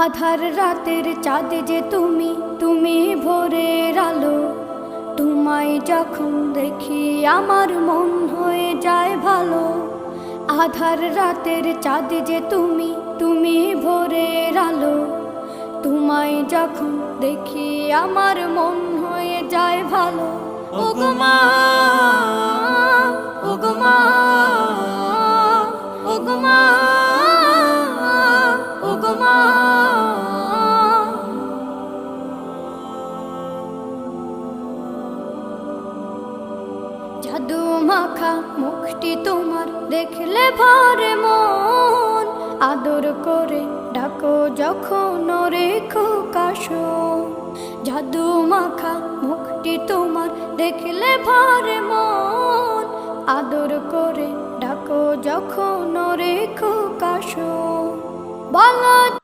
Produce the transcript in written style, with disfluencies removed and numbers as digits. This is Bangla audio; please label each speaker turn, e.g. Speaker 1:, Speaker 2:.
Speaker 1: আধার রাতের চাঁদ যে তুমি, তুমি ভোরের আলো। তোমায় যখন দেখি আমার মন হয়ে যায় ভালো। আধার রাতের চাঁদ যে তুমি, তুমি ভোরের আলো। তোমায় যখন দেখি আমার মন হয়ে যায় ভালো। ওগো মা, ওগো মা, ওগো মা, ওগো মা। জাদু মাখা মুখটি তোমার দেখলে ভরে মন। আদর করে ডাকো যখন রেখো কাশন। জাদু মাখা মুখটি তোমার দেখলে ভরে মন। আদর করে ডাকো যখন রেখো কাশন। বলো